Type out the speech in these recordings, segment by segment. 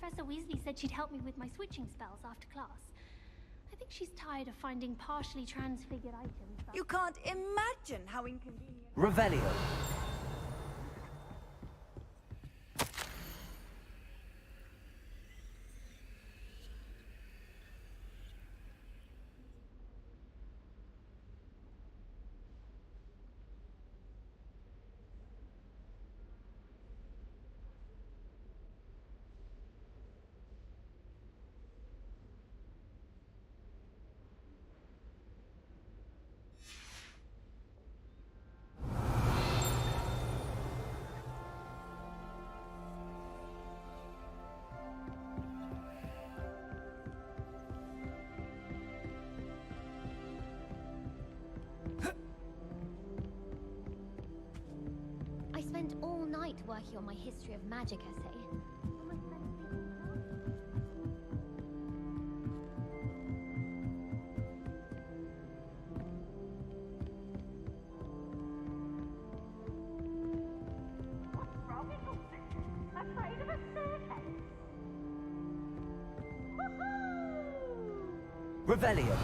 Professor Weasley said she'd help me with my switching spells after class. I think she's tired of finding partially transfigured items. You can't imagine how inconvenient... Revelio. I spent all night working on my history of magic essay. What's wrong, Eccleston? Afraid of a staircase? Woohoo! Revelio.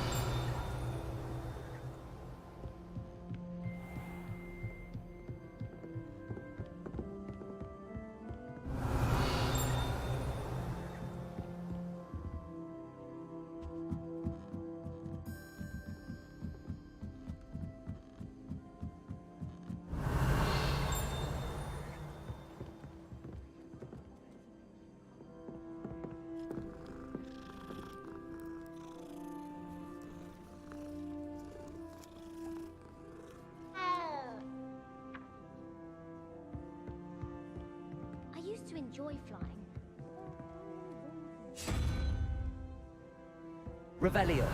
I used to enjoy flying. Revelio.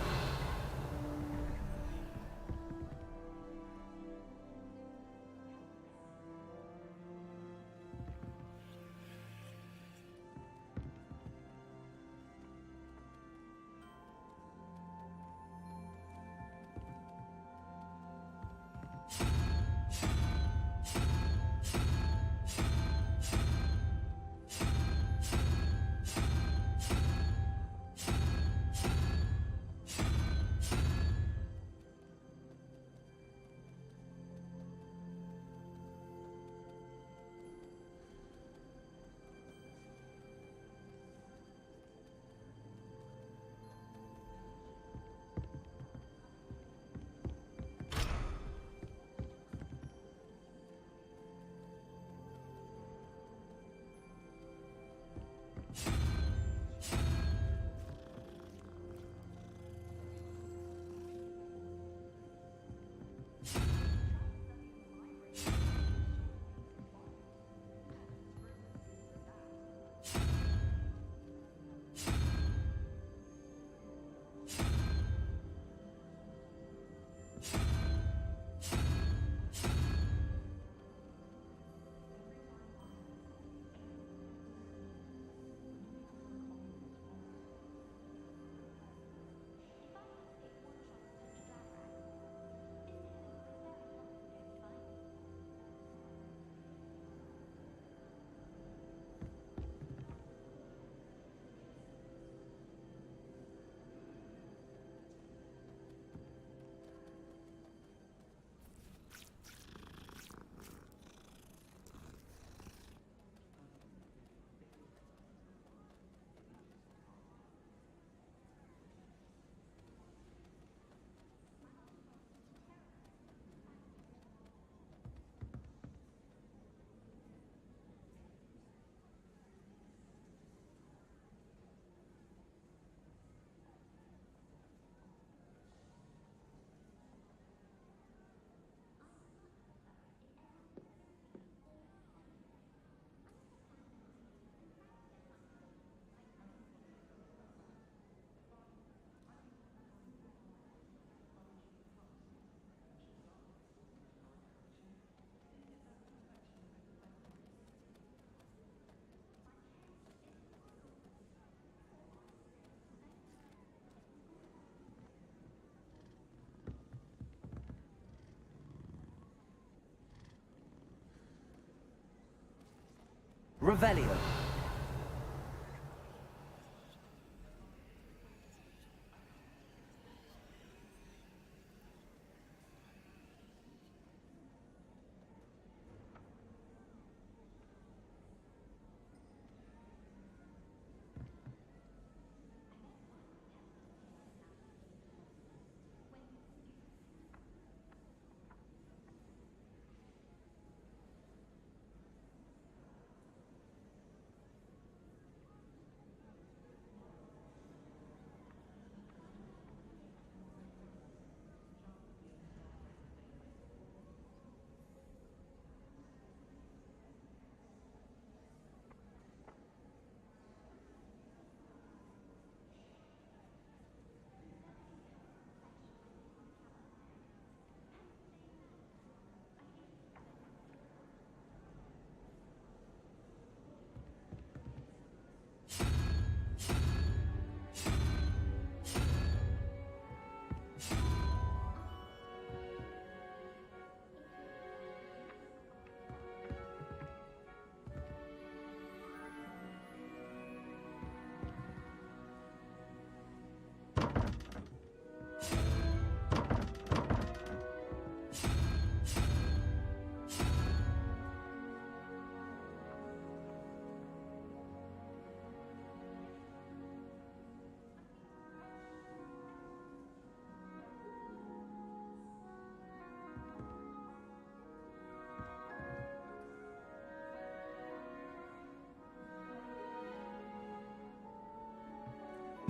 Revelio.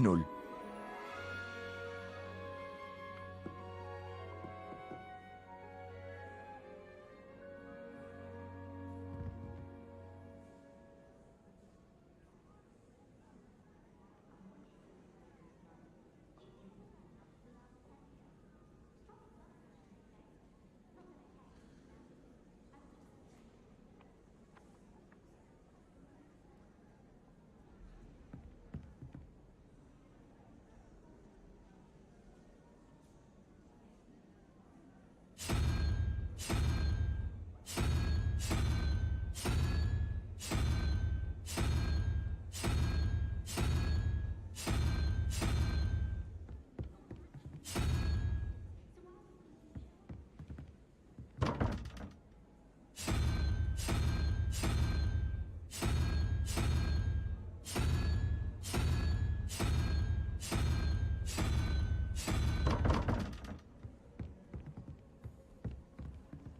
0.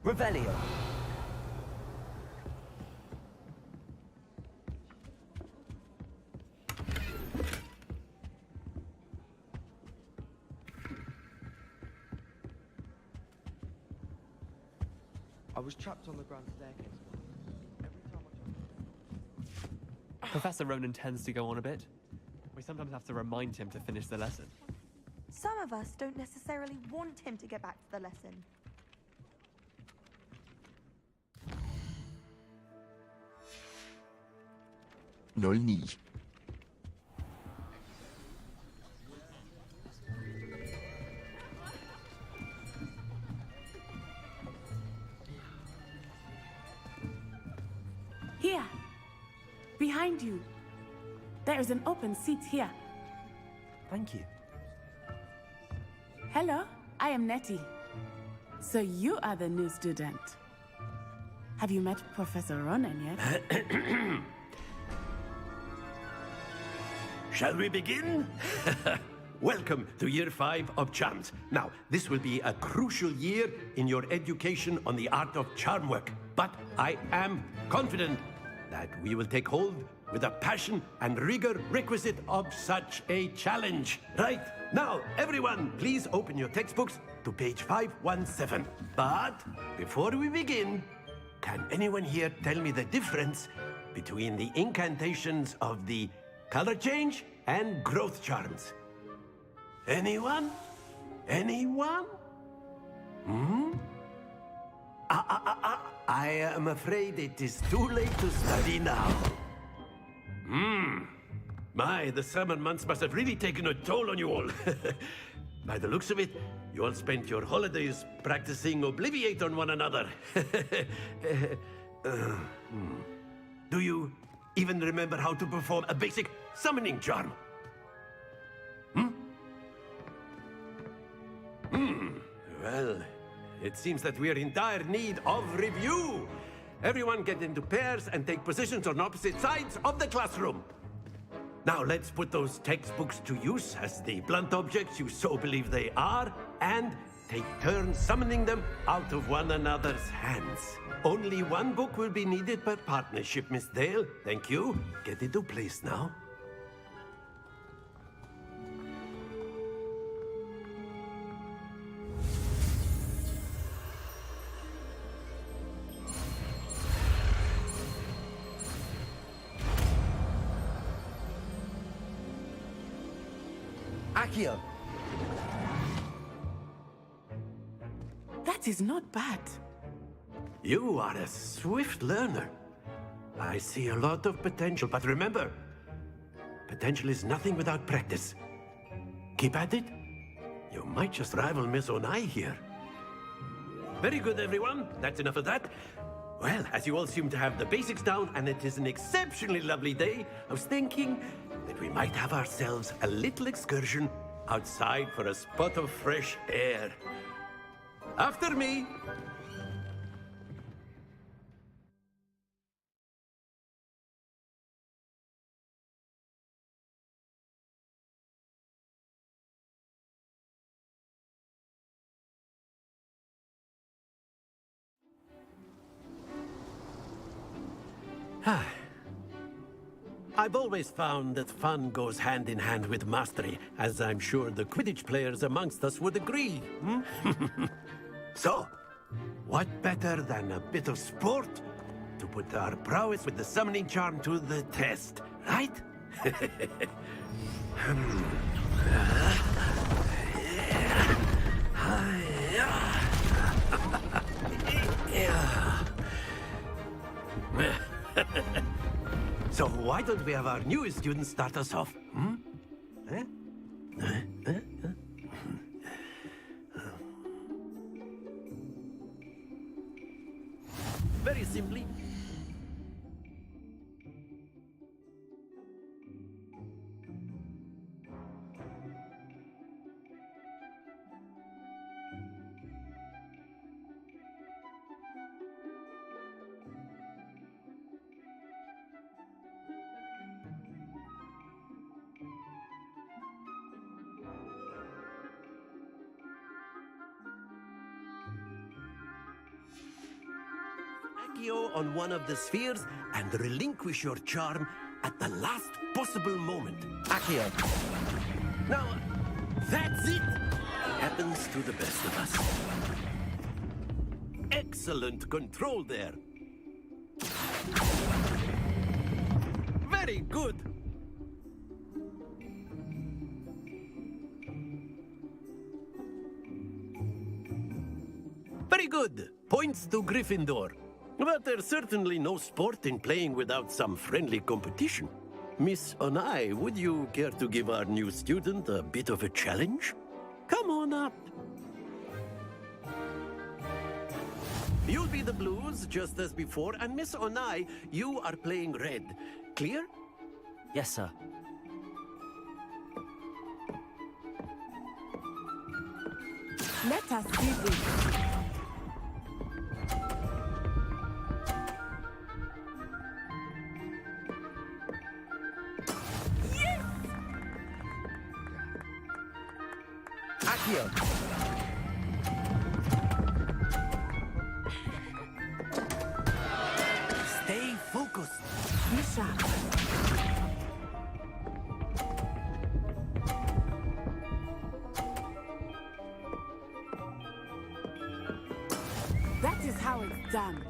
Revelio. I was trapped on the grand staircase. Every time Professor Ronan tends to go on a bit. We sometimes have to remind him to finish the lesson. Some of us don't necessarily want him to get back to the lesson. Nul 9. Here. Behind you. There is an open seat here. Thank you. Hello, I am Nettie. So you are the new student. Have you met Professor Ronan yet? Shall we begin? Welcome to Year 5 of Charms. Now, this will be a crucial year in your education on the art of charm work. But I am confident that we will take hold with the passion and rigor requisite of such a challenge. Right, now, everyone, please open your textbooks to page 517. But before we begin, can anyone here tell me the difference between the incantations of the color change and growth charms? Anyone? Anyone? I am afraid it is too late to study now. My, the summer months must have really taken a toll on you all. By the looks of it, you all spent your holidays practicing Obliviate on one another. Do you even remember how to perform a basic summoning charm? Well, it seems that we are in dire need of review. Everyone get into pairs and take positions on opposite sides of the classroom. Now let's put those textbooks to use as the blunt objects you so believe they are, and take turns summoning them out of one another's hands. Only one book will be needed per partnership, Miss Dale. Thank you. Get into place now. Accio. That is not bad. You are a swift learner. I see a lot of potential, but remember, potential is nothing without practice. Keep at it. You might just rival Miss Onai here. Very good, everyone. That's enough of that. Well, as you all seem to have the basics down, and it is an exceptionally lovely day, I was thinking that we might have ourselves a little excursion outside for a spot of fresh air. After me. I've always found that fun goes hand in hand with mastery, as I'm sure the Quidditch players amongst us would agree. Hmm? So, what better than a bit of sport to put our prowess with the summoning charm to the test, right? So why don't we have our newest student start us off? Hmm? Very simply. Accio on one of the spheres and relinquish your charm at the last possible moment. Accio. Now, that's it! Happens to the best of us. Excellent control there. Very good. Very good. Points to Gryffindor. But there's certainly no sport in playing without some friendly competition. Miss Onai, would you care to give our new student a bit of a challenge? Come on up. You'll be the blues, just as before, and Miss Onai, you are playing red. Clear? Yes, sir. Let us see this. Accio. Stay focused. Be sharp. That is how it's done.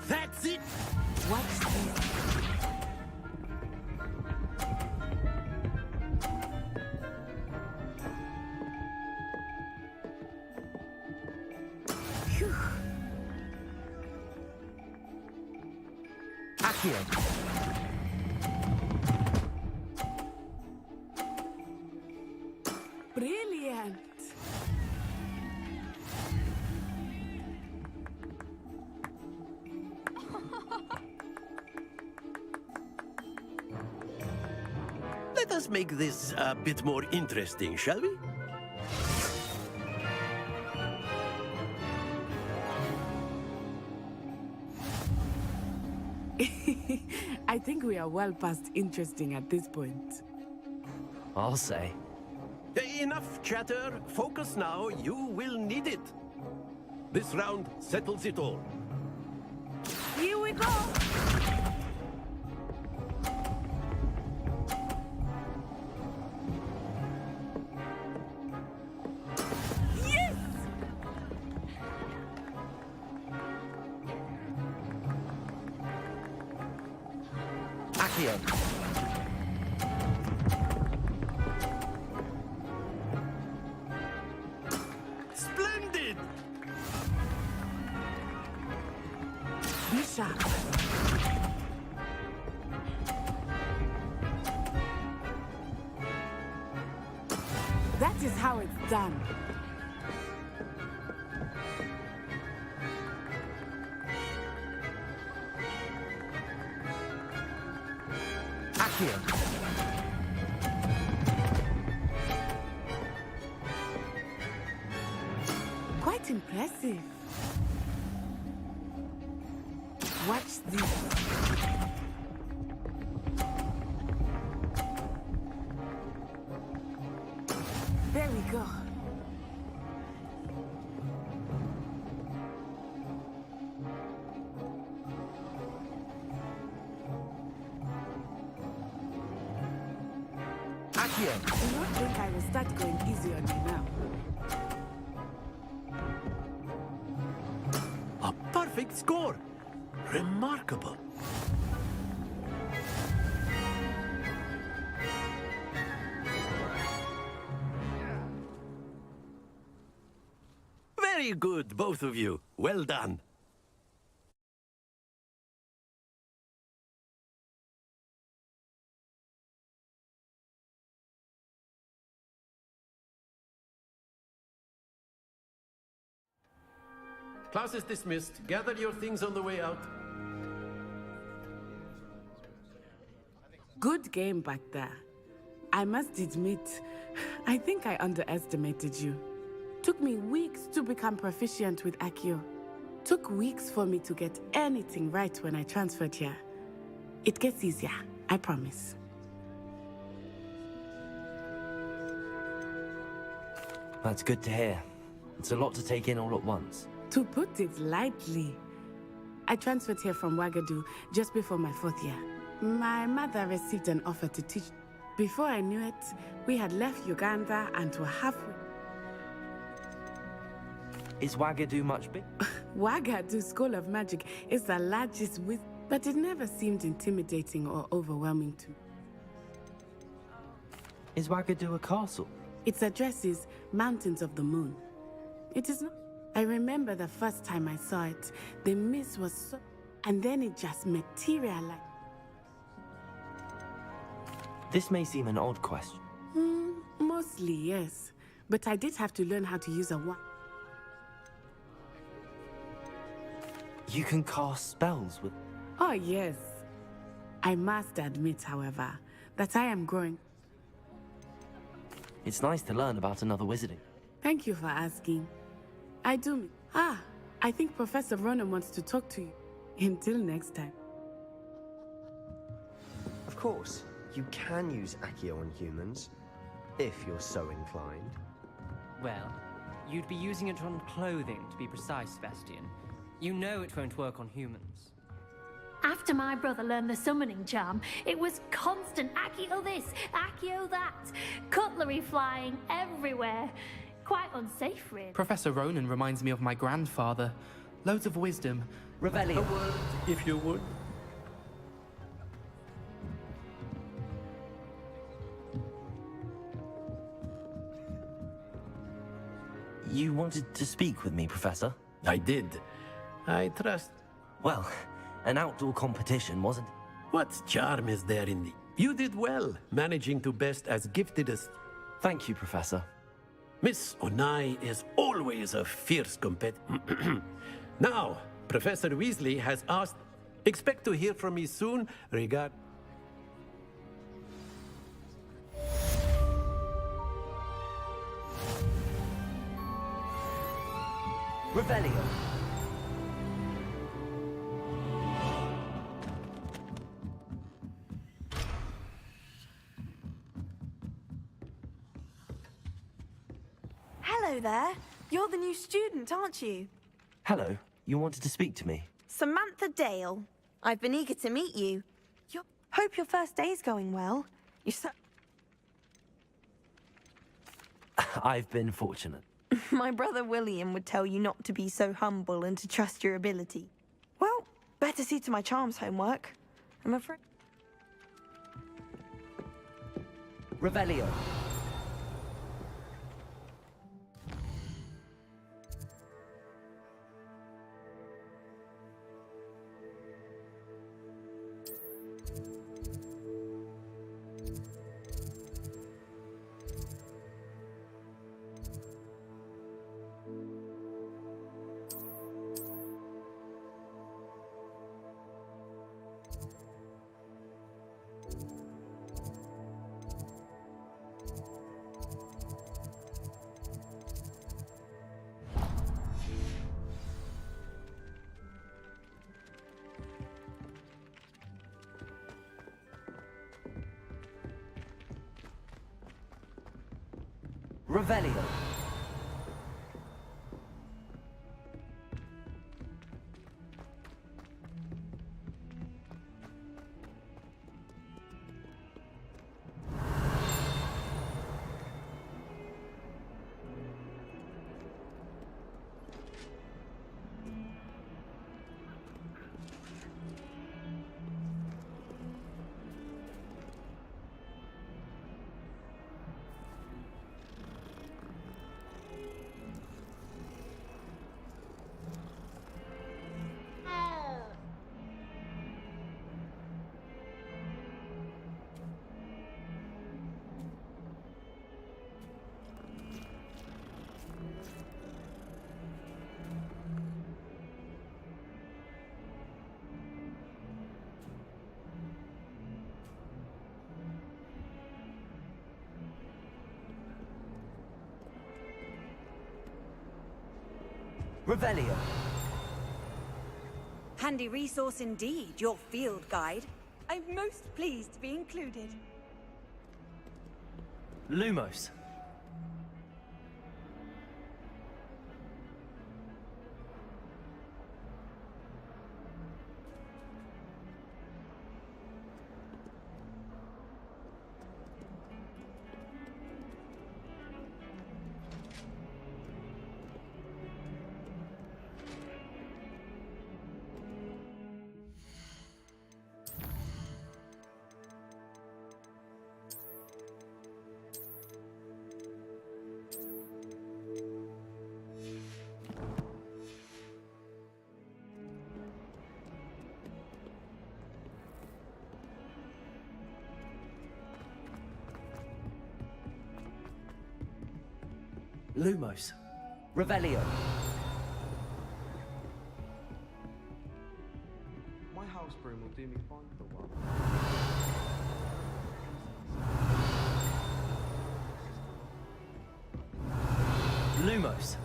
That's it. Watch this. Phew. Accio. Brilliant. Let us make this a bit more interesting, shall we? I think we are well past interesting at this point. I'll say. Enough chatter. Focus now. You will need it. This round settles it all. Here we go. Yes! Accio. Splendid! Be sharp. That is how it's done. Accio. Quite impressive. Watch this. There we go. Accio. Do not think I will start going easy on you now. A perfect score! Remarkable. Very good, both of you. Well done. Class is dismissed. Gather your things on the way out. Good game back there. I must admit, I think I underestimated you. Took me weeks to become proficient with Accio. Took weeks for me to get anything right when I transferred here. It gets easier, I promise. That's good to hear. It's a lot to take in all at once. To put it lightly, I transferred here from Wagadu just before my 4th year. My mother received an offer to teach. Before I knew it, we had left Uganda and were halfway. Is Wagadu much big? Wagadu School of Magic is the largest but it never seemed intimidating or overwhelming to me. Is Wagadu a castle? Its address is Mountains of the Moon. It is not. I remember the first time I saw it, the mist was so... and then it just materialized. This may seem an odd question. Mostly, yes. But I did have to learn how to use a wand. You can cast spells with... Oh, yes. I must admit, however, that I am growing. It's nice to learn about another wizarding. Thank you for asking. I do. I think Professor Ronan wants to talk to you. Until next time. Of course, you can use Accio on humans, if you're so inclined. Well, you'd be using it on clothing, to be precise, Sebastian. You know it won't work on humans. After my brother learned the summoning charm, it was constant Accio this, Accio that. Cutlery flying everywhere. Quite unsafe, really. Professor Ronan reminds me of my grandfather. Loads of wisdom. Revelio. A word, if you would. You wanted to speak with me, Professor? I did. I trust. Well, an outdoor competition, wasn't it? What charm is there in the... You did well, managing to best as gifted as... Thank you, Professor. Miss Onai is always a fierce competitor. Now, Professor Weasley has asked... Expect to hear from me soon regard... Revelio. Hello there. You're the new student, aren't you? Hello. You wanted to speak to me? Samantha Dale. I've been eager to meet you. Hope your first day's going well. You're so... I've been fortunate. My brother William would tell you not to be so humble and to trust your ability. Well, better see to my charms homework. I'm afraid... Revelio. Revelio. Revelio. Handy resource indeed, your field guide. I'm most pleased to be included. Lumos. Lumos. Revelio. My house broom will do me fine for a while. Lumos.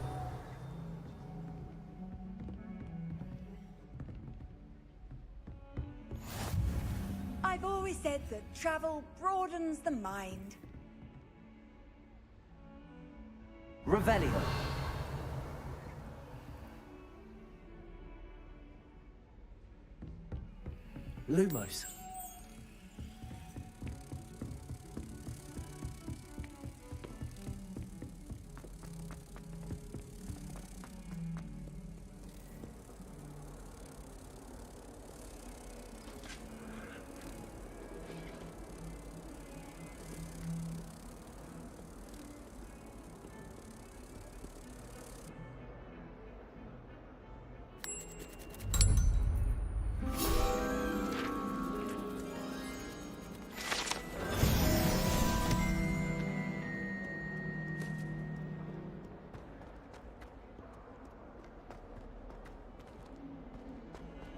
I've always said that travel broadens the mind. Revelio. Lumos.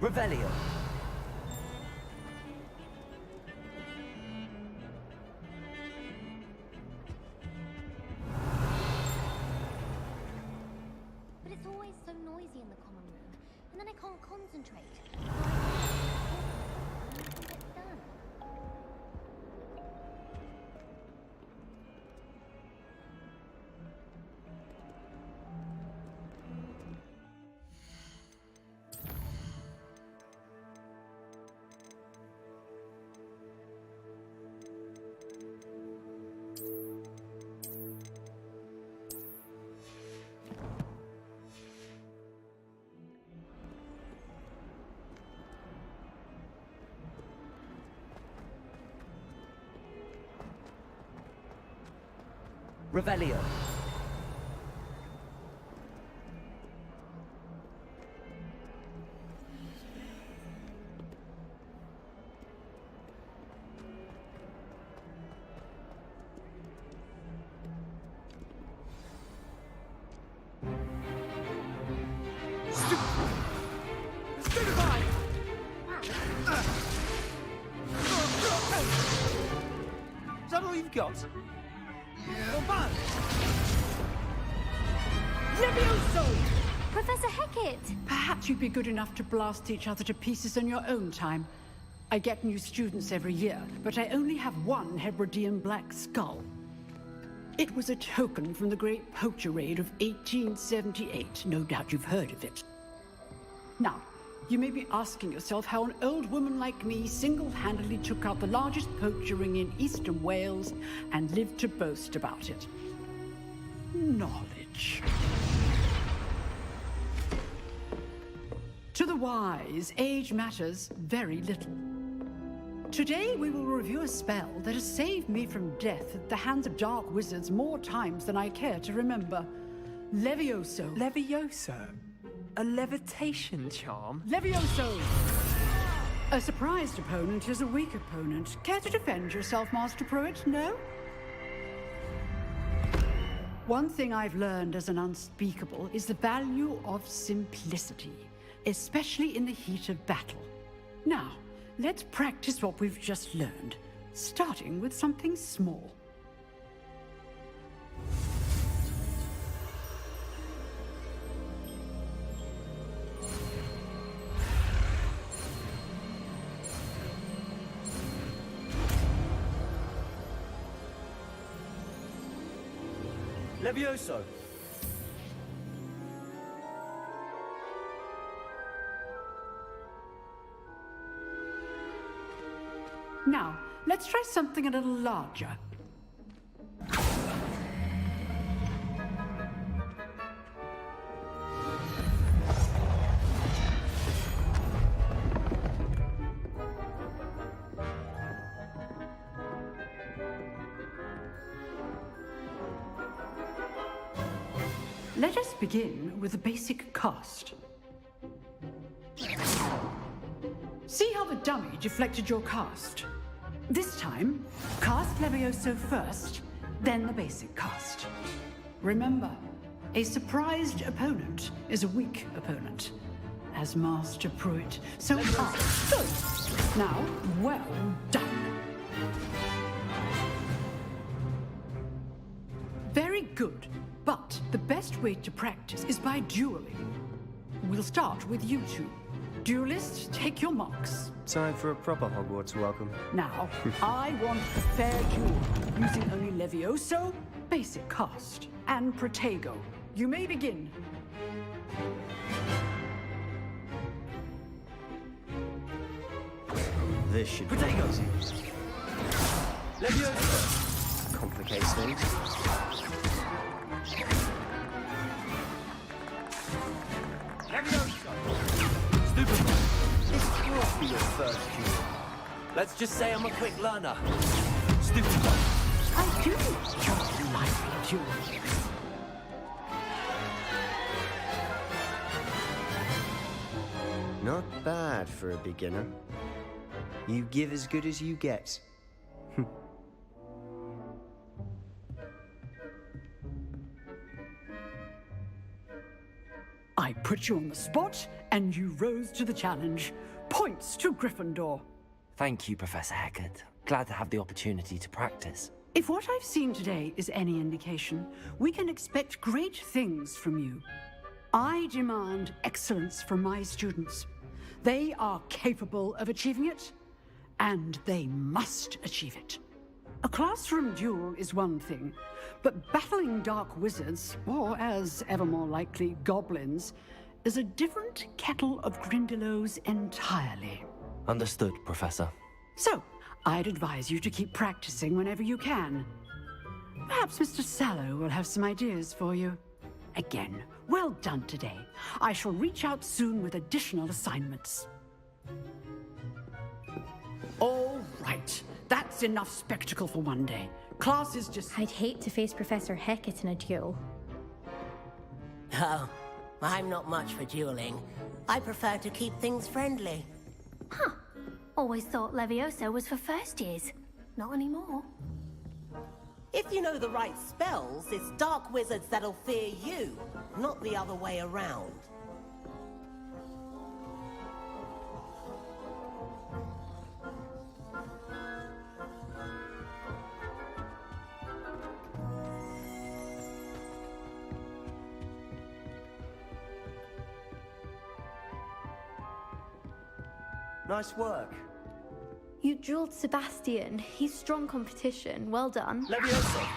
Revelio. But it's always so noisy in the common room, and then I can't concentrate. Nothing gets done. Revelio. Stupefy! Is that all you've got? Levioso! Professor Hecat! Perhaps you'd be good enough to blast each other to pieces in your own time. I get new students every year, but I only have one Hebridean black skull. It was a token from the Great Poacher Raid of 1878. No doubt you've heard of it. Now, you may be asking yourself how an old woman like me single-handedly took out the largest poacher ring in eastern Wales and lived to boast about it. Knowledge. To the wise, age matters very little. Today we will review a spell that has saved me from death at the hands of dark wizards more times than I care to remember. Levioso. Levioso? A levitation charm? Levioso! A surprised opponent is a weak opponent. Care to defend yourself, Master Pruitt? No? One thing I've learned as an unspeakable is the value of simplicity, especially in the heat of battle. Now, let's practice what we've just learned, starting with something small. Levioso! Now, let's try something a little larger. Let us begin with the basic cast. See how the dummy deflected your cast? This time, cast Levioso first, then the basic cast. Remember, a surprised opponent is a weak opponent, as Master Pruitt so good. Now, well done. Very good, but the best way to practice is by dueling. We'll start with you two. Duelists, take your marks. Time for a proper Hogwarts welcome. Now, I want a fair duel, using only Levioso, basic cast, and Protego. You may begin. This should be easy. Levioso! Complicates things. This can't be your first duel. Let's just say I'm a quick learner. Stupid. I do just like duels. Not bad for a beginner. You give as good as you get. I put you on the spot, and you rose to the challenge. Points to Gryffindor. Thank you, Professor Hecat. Glad to have the opportunity to practice. If what I've seen today is any indication, we can expect great things from you. I demand excellence from my students. They are capable of achieving it, and they must achieve it. A classroom duel is one thing, but battling dark wizards, or as ever more likely, goblins, is a different kettle of Grindylows entirely. Understood, Professor. So, I'd advise you to keep practicing whenever you can. Perhaps Mr. Sallow will have some ideas for you. Again, well done today. I shall reach out soon with additional assignments. All right. That's enough spectacle for one day. Class is just... I'd hate to face Professor Hecat in a duel. Oh, I'm not much for dueling. I prefer to keep things friendly. Huh. Always thought Levioso was for first years. Not anymore. If you know the right spells, it's dark wizards that'll fear you, not the other way around. Nice work. You dueled Sebastian. He's strong competition. Well done. Levioso.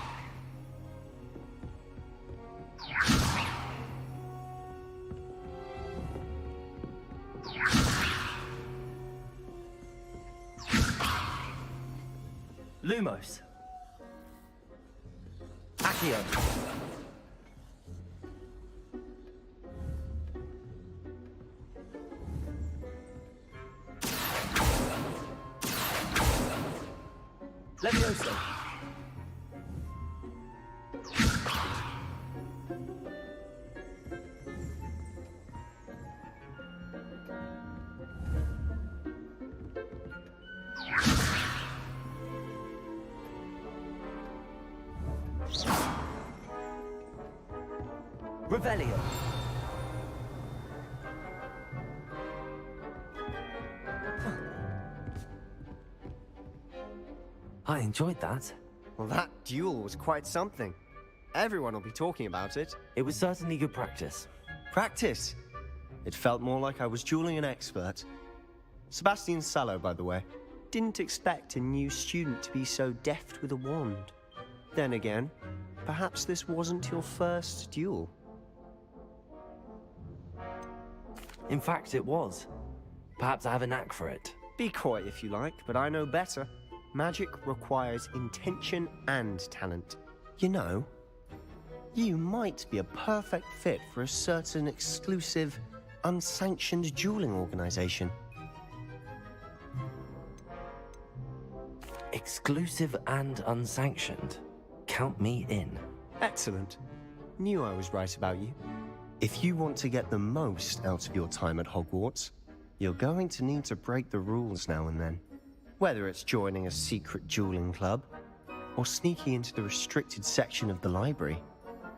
Lumos. Accio. Levioso. Revelio. I enjoyed that. Well, that duel was quite something. Everyone will be talking about it. It was certainly good practice. Practice? It felt more like I was dueling an expert. Sebastian Sallow, by the way. Didn't expect a new student to be so deft with a wand. Then again, perhaps this wasn't your first duel. In fact, it was. Perhaps I have a knack for it. Be quiet if you like, but I know better. Magic requires intention and talent. You know, you might be a perfect fit for a certain exclusive, unsanctioned dueling organization. Exclusive and unsanctioned. Count me in. Excellent. Knew I was right about you. If you want to get the most out of your time at Hogwarts, you're going to need to break the rules now and then. Whether it's joining a secret dueling club, or sneaking into the restricted section of the library,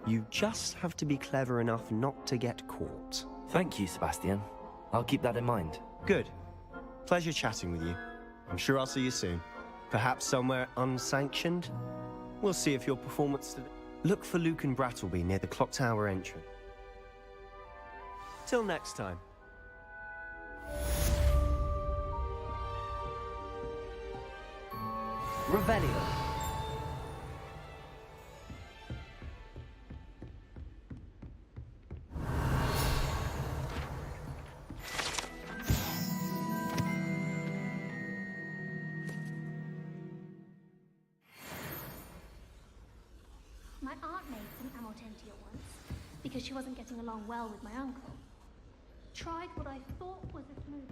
you just have to be clever enough not to get caught. Thank you, Sebastian. I'll keep that in mind. Good. Pleasure chatting with you. I'm sure I'll see you soon. Perhaps somewhere unsanctioned? We'll see if your performance today... Look for Luke and Brattleby near the clock tower entrance. Till next time. Revelio. My aunt made some Amortentia once, because she wasn't getting along well with my uncle. Tried what I thought was a smooth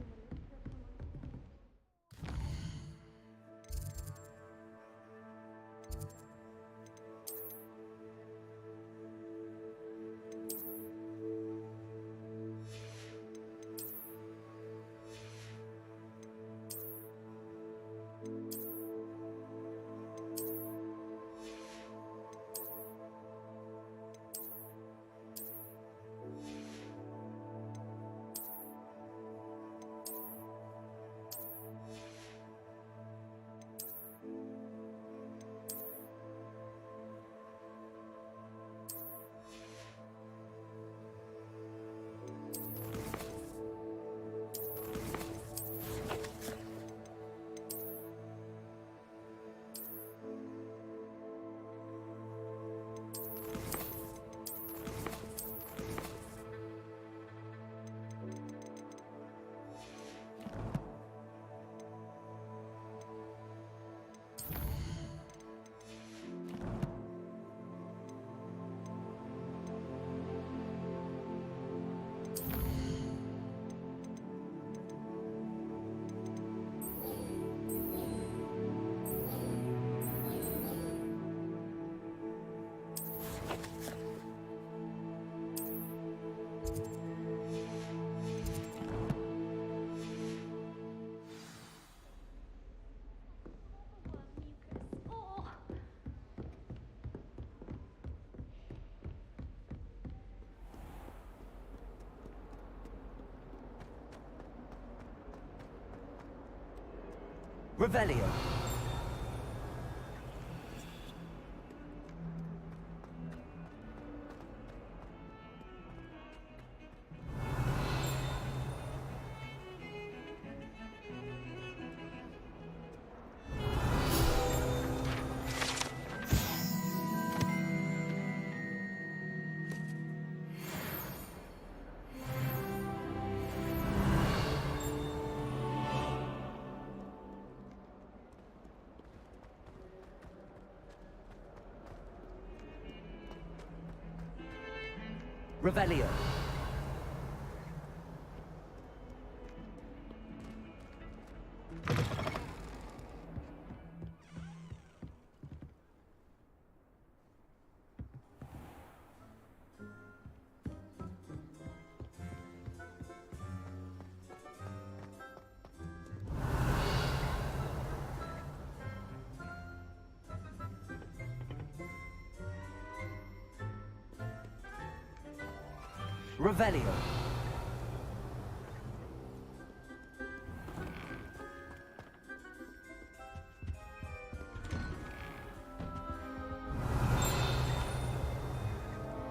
Revelio. Revelio. Revelio.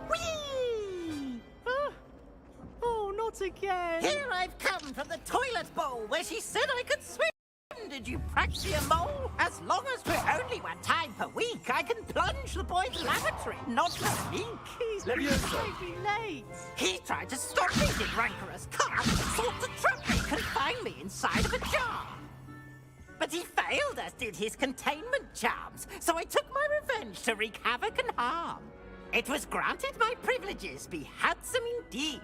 Whee! Oh, not again! Here I've come from the toilet bowl where she said I could swim! did you Praxia mole? As long as we're only one time per week, I can plunge the boy's lavatory, not the leak. He's really late. He tried to stop me, did rancorous cunt. Sought to trap me, confine me inside of a jar. But he failed, as did his containment charms, so I took my revenge to wreak havoc and harm. It was granted my privileges be handsome indeed,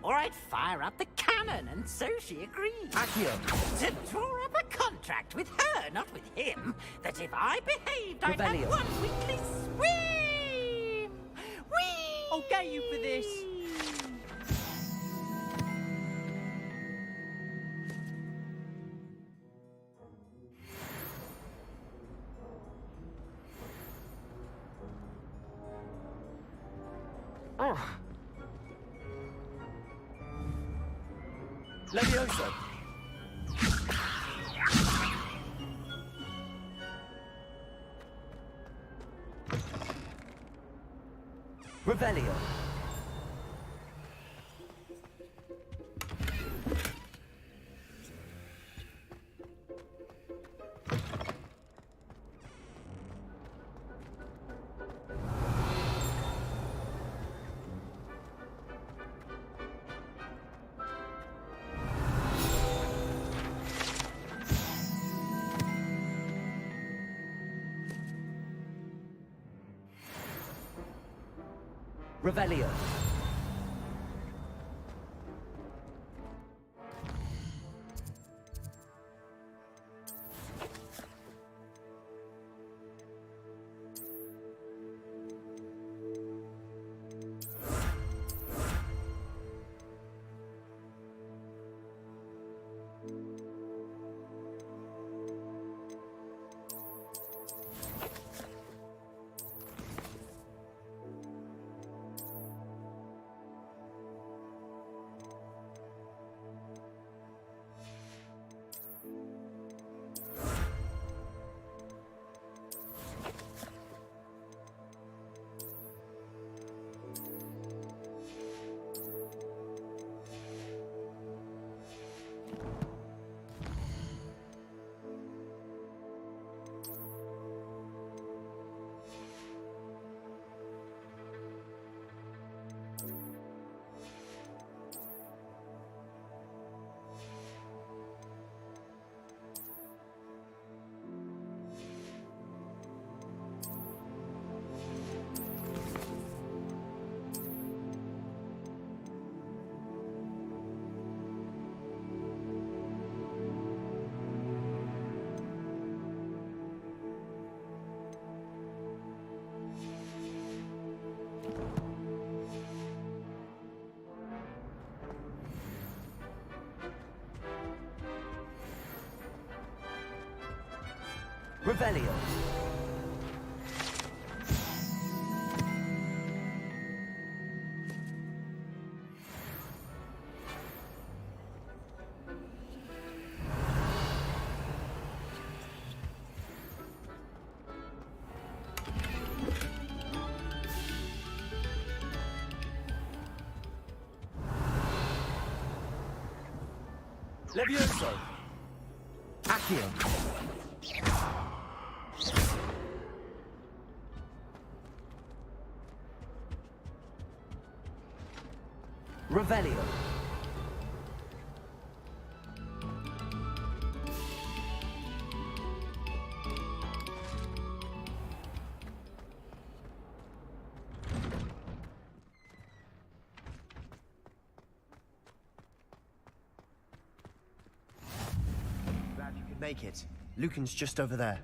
or I'd fire up the cannon, and so she agreed. Accio. To draw up a contract with her, not with him, that if I behaved, I'd Revelio. have one weekly swim! Whee! I'll get you for this. Levioso. Revelio. Revelio. Revelio. Levioso. Accio. Revelio. Glad you could make it. Lucan's just over there.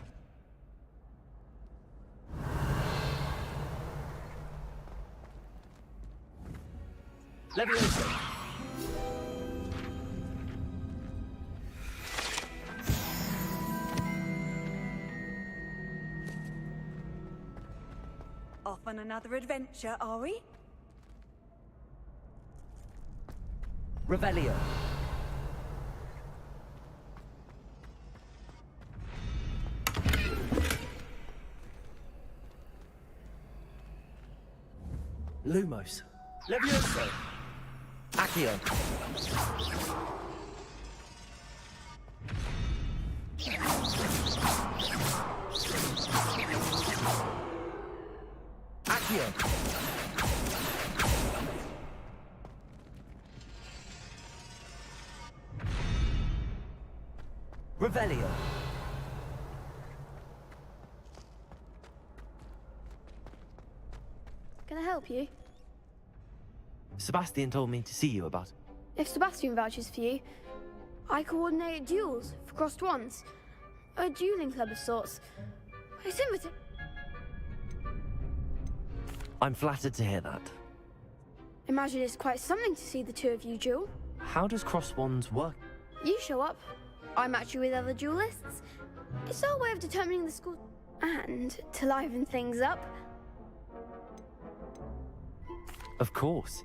Levioso. Off on another adventure, are we? Revelio. Lumos. Levioso. Accio. Accio! Revelio! Can I help you? Sebastian told me to see you about... If Sebastian vouches for you, I coordinate duels for crossed ones. A dueling club of sorts. It's invited. I'm flattered to hear that. Imagine it's quite something to see the two of you duel. How does cross wands work? You show up, I match you with other duelists. It's our way of determining the score. And to liven things up, Of course.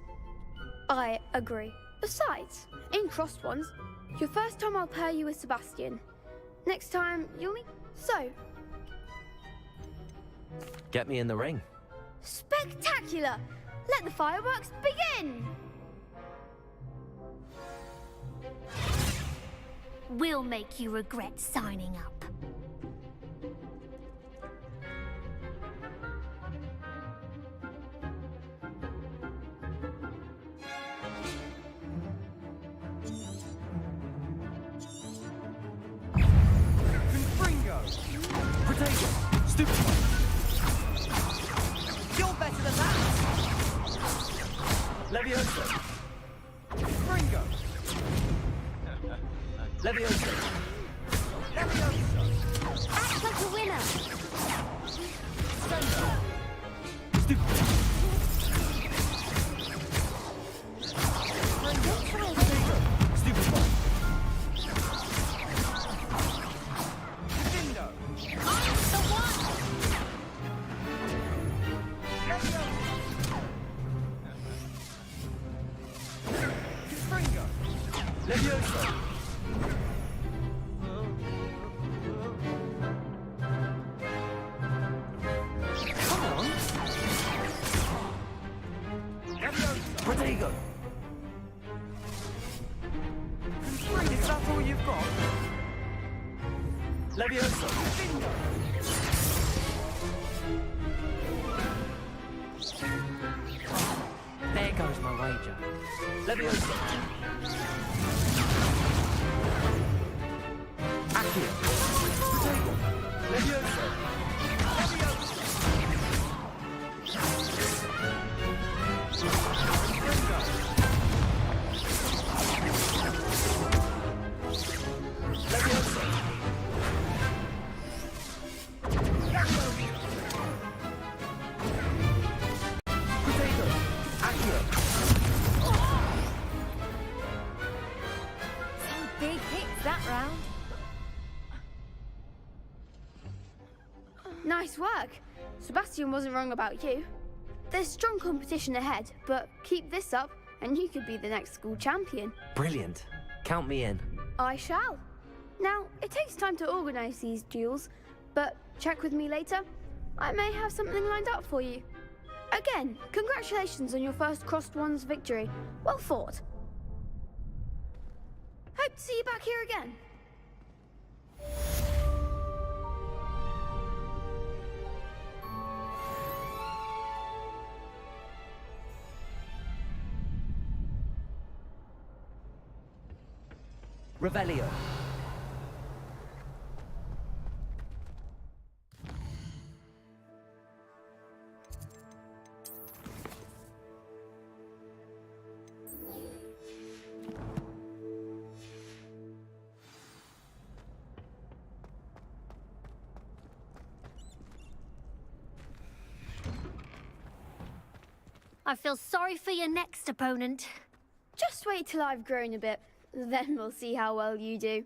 I agree. Besides, in crossed ones, your first time I'll pair you with Sebastian. Next time, you'll meet... So, Get me in the ring. spectacular! Let the fireworks begin! We'll make you regret signing up. Confringo! Potato! Stupid! You're better than that! Levioso! Confringo! Levioso! Levioso! Act like a winner! Stupid! Stupid one! Dindo! I'm the one! Confringo! Levioso! Come on! Protego! Is that all you've got? Levioso! Dindo! There goes my wager. Levioso! Accio! Protego! Levioso! Levioso! Protego! Accio! Some big hits that round. Nice work. Sebastian wasn't wrong about you. There's strong competition ahead, but keep this up and you could be the next school champion. Brilliant. Count me in. I shall. Now, it takes time to organise these duels, but check with me later. I may have something lined up for you. Again, congratulations on your first crossed ones victory. Well fought. Hope to see you back here again. Revelio. I feel sorry for your next opponent. Just wait till I've grown a bit, then we'll see how well you do.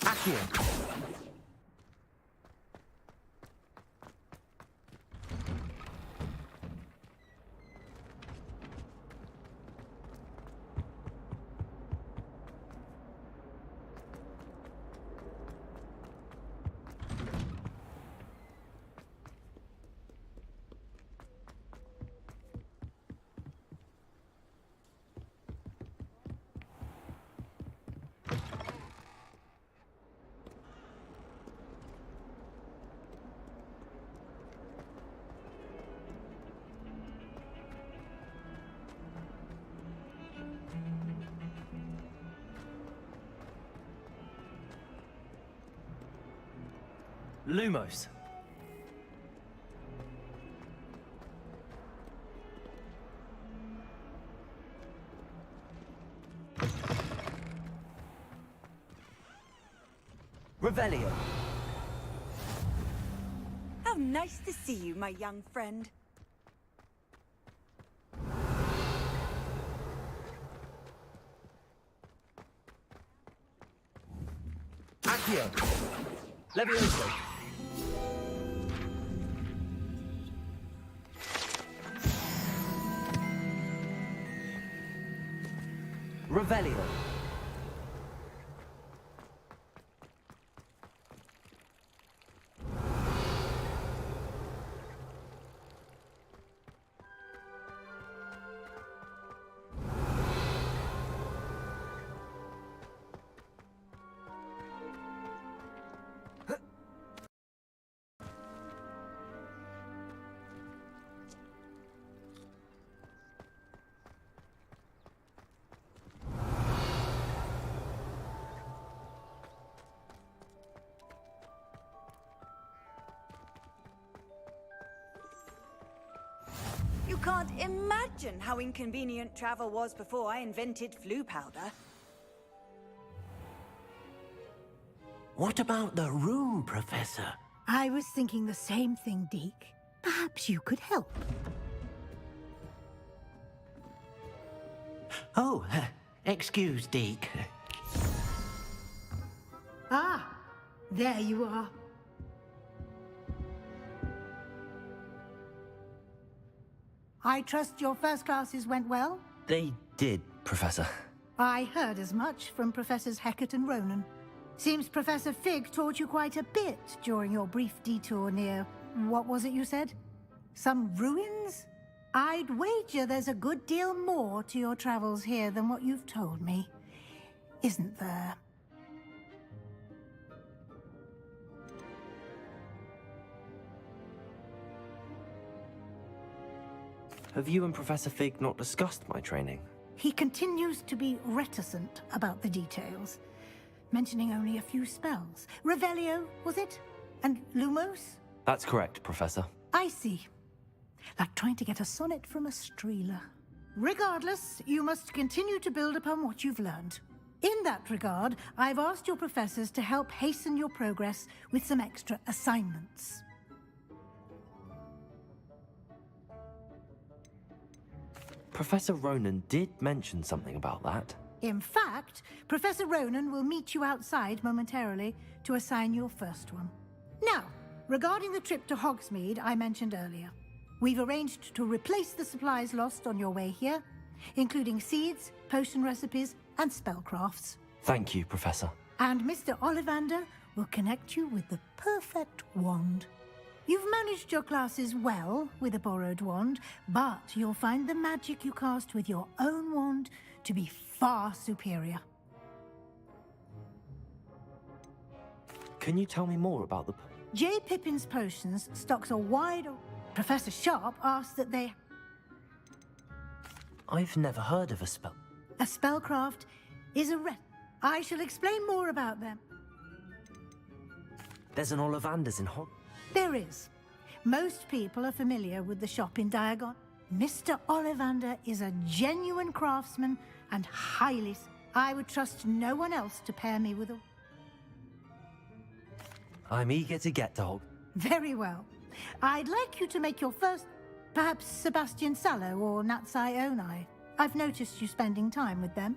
Accio. Lumos. Revelio. How nice to see you, my young friend. Accio. Levioso. Revelio. You can't imagine how inconvenient travel was before I invented flu powder. What about the room, Professor? I was thinking the same thing, Deke. Perhaps you could help. Oh, excuse, Deke. Ah, there you are. I trust your first classes went well? They did, Professor. I heard as much from Professors Hecat and Ronan. Seems Professor Fig taught you quite a bit during your brief detour near... what was it you said? Some ruins? I'd wager there's a good deal more to your travels here than what you've told me. Isn't there? Have you and Professor Fig not discussed my training? He continues to be reticent about the details, mentioning only a few spells. Revelio, was it? And Lumos? That's correct, Professor. I see. Like trying to get a sonnet from a streeler. Regardless, you must continue to build upon what you've learned. In that regard, I've asked your professors to help hasten your progress with some extra assignments. Professor Ronan did mention something about that. In fact, Professor Ronan will meet you outside momentarily to assign your first one. Now, regarding the trip to Hogsmeade I mentioned earlier, we've arranged to replace the supplies lost on your way here, including seeds, potion recipes, and spellcrafts. Thank you, Professor. And Mr. Ollivander will connect you with the perfect wand. You've managed your classes well with a borrowed wand, but you'll find the magic you cast with your own wand to be far superior. Can you tell me more about the... J. Pippin's Potions stocks a wide... Professor Sharp asked that they... I've never heard of a spell. A spellcraft is a I shall explain more about them. There's an Ollivander's in Hog... There is. Most people are familiar with the shop in Diagon. Mr. Ollivander is a genuine craftsman and highly... I would trust no one else to pair me with a... I'm eager to get to Hog... Very well. I'd like you to make your first... Perhaps Sebastian Sallow or Natsai Onai. I've noticed you spending time with them.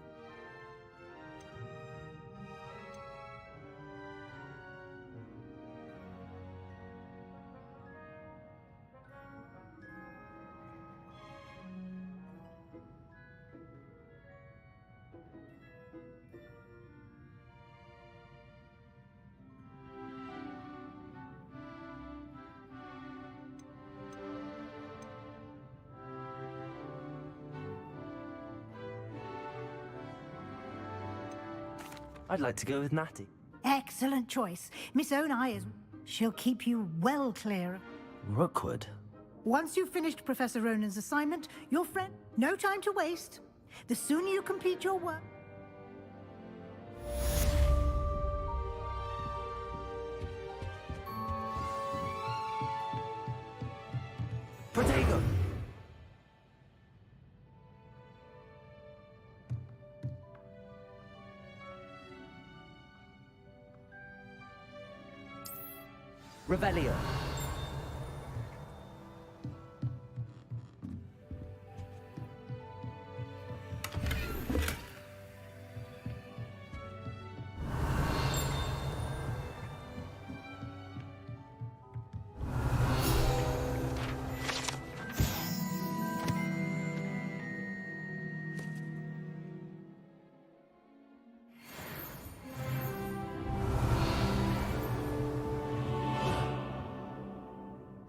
I'd like to go with Natty. Excellent choice. Miss Onai is... She'll keep you well clear. Rookwood? Once you've finished Professor Ronan's assignment, your friend... No time to waste. The sooner you complete your work... Revelio.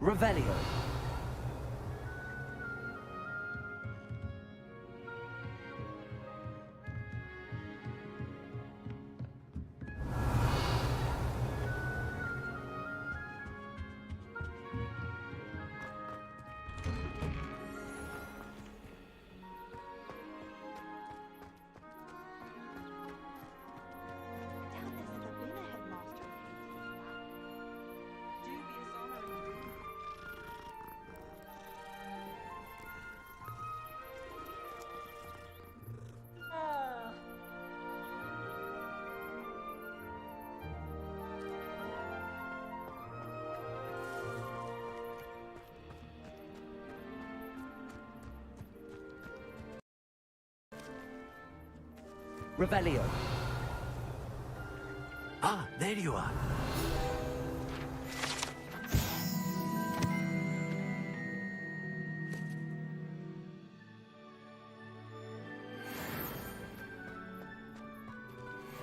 Revelio. Revelio. Ah, there you are.